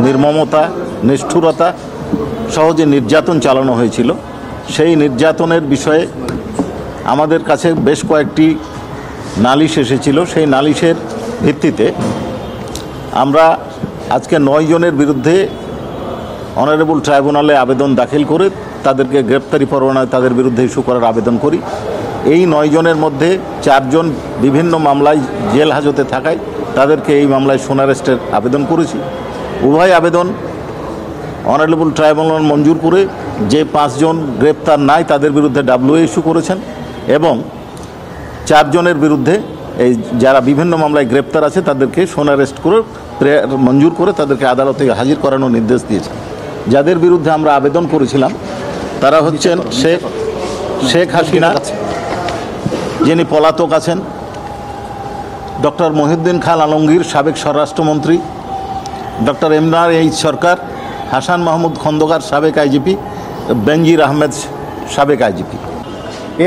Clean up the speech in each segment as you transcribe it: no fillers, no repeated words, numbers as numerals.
নির্মমতা, নিষ্ঠুরতা সহ যে নির্যাতন চালানো হয়েছিল, সেই নির্যাতনের বিষয়ে আমাদের কাছে বেশ কয়েকটি নালিশ এসেছিল। সেই নালিশের ভিত্তিতে আমরা আজকে 9 জনের বিরুদ্ধে অনারেবল ট্রাইব্যুনালে আবেদন দাখিল করে তাদেরকে গ্রেপ্তারি পরোয়ানায় তাদের বিরুদ্ধে ইস্যু করার আবেদন করি। এই 9 জনের মধ্যে 4 জন বিভিন্ন মামলায় জেল হাজতে থাকায় তাদেরকে এই মামলায় সোনারেস্টের আবেদন করেছি। উভয় আবেদন অনারেবল ট্রাইব্যুনাল মঞ্জুর করে যে 5 জন গ্রেপ্তার নাই তাদের বিরুদ্ধে ডাব্লিউএ ইস্যু করেছেন এবং 4 জনের বিরুদ্ধে এই যারা বিভিন্ন মামলায় গ্রেপ্তার আছে তাদেরকে সোনারেস্ট করে মঞ্জুর করে তাদেরকে আদালতে হাজির করানোর নির্দেশ দিয়েছেন। যাদের বিরুদ্ধে আমরা আবেদন করেছিলাম তারা হচ্ছেন শেখ হাসিনা, যিনি পলাতক আছেন, ডক্টর মহিউদ্দিন খান আলমগীর, সাবেক স্বরাষ্ট্রমন্ত্রী, ডক্টর এমদাদ সরকার, হাসান মাহমুদ খন্দকার, সাবেক আইজিপি, বেনজির আহমেদ, সাবেক আইজিপি।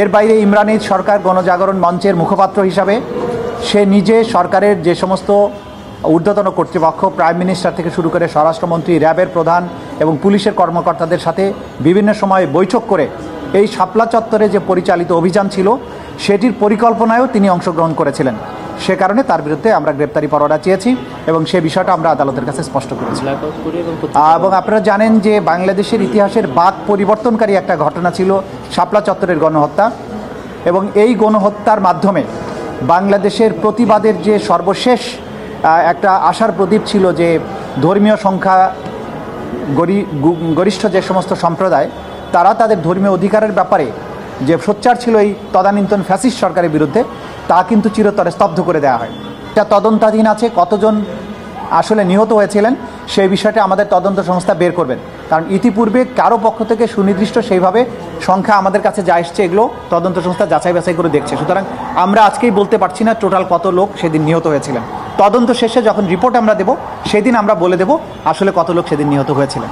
এর বাইরে ইমরান এইচ সরকার গণজাগরণ মঞ্চের মুখপাত্র হিসাবে সে নিজে সরকারের যে সমস্ত ঊর্ধ্বতন কর্তৃপক্ষ, প্রাইম মিনিস্টার থেকে শুরু করে স্বরাষ্ট্রমন্ত্রী, র্যাবের প্রধান এবং পুলিশের কর্মকর্তাদের সাথে বিভিন্ন সময় বৈঠক করে এই শাপলা চত্বরে যে পরিচালিত অভিযান ছিল সেটির পরিকল্পনায়ও তিনি অংশগ্রহণ করেছিলেন। সে কারণে তার বিরুদ্ধে আমরা গ্রেপ্তারি পরোয়ানা চেয়েছি এবং সে বিষয়টা আমরা আদালতের কাছে স্পষ্ট করেছি। এবং আপনারা জানেন যে বাংলাদেশের ইতিহাসের বাঁক পরিবর্তনকারী একটা ঘটনা ছিল শাপলা চত্বরের গণহত্যা, এবং এই গণহত্যার মাধ্যমে বাংলাদেশের প্রতিবাদের যে সর্বশেষ একটা আশার প্রদীপ ছিল যে ধর্মীয় সংখ্যা গরিষ্ঠ যে সমস্ত সম্প্রদায় তারা তাদের ধর্মীয় অধিকারের ব্যাপারে যে সোচ্চার ছিল এই তদানীন্তন ফ্যাসিস্ট সরকারের বিরুদ্ধে, তা কিন্তু চিরতরে স্তব্ধ করে দেওয়া হয়। এটা তদন্তাধীন আছে, কতজন আসলে নিহত হয়েছিলেন সেই বিষয়টা আমাদের তদন্ত সংস্থা বের করবেন, কারণ ইতিপূর্বে কারো পক্ষ থেকে সুনির্দিষ্ট সেইভাবে সংখ্যা আমাদের কাছে যা এসছে এগুলো তদন্ত সংস্থা যাচাই বাছাই করে দেখছে। সুতরাং আমরা আজকেই বলতে পারছি না টোটাল কত লোক সেদিন নিহত হয়েছিলেন। তদন্ত শেষে যখন রিপোর্ট আমরা দেব সেদিন আমরা বলে দেব আসলে কত লোক সেদিন নিহত হয়েছিলেন।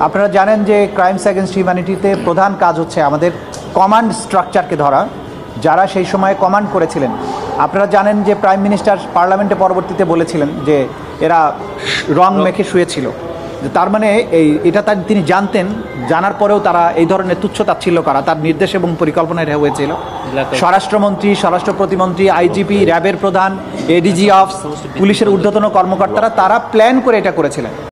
আপনারা জানেন যে ক্রাইমস এগেনস্ট হিউম্যানিটিতে প্রধান কাজ হচ্ছে আমাদের কমান্ড স্ট্রাকচারকে ধরা, যারা সেই সময় কমান্ড করেছিলেন। আপনারা জানেন যে প্রাইম মিনিস্টার পার্লামেন্টে পরবর্তীতে বলেছিলেন যে এরা রং মেখে শুয়েছিল, তার মানে এটা তিনি জানতেন, জানার পরেও তারা এই ধরনের তুচ্ছ-তাচ্ছিল্য করা তার নির্দেশ এবং পরিকল্পনায় এটা হয়েছিল। স্বরাষ্ট্রমন্ত্রী, স্বরাষ্ট্র প্রতিমন্ত্রী, আইজিপি, র্যাবের প্রধান, এডিজি অফ, পুলিশের ঊর্ধ্বতন কর্মকর্তারা তারা প্ল্যান করে এটা করেছিলেন।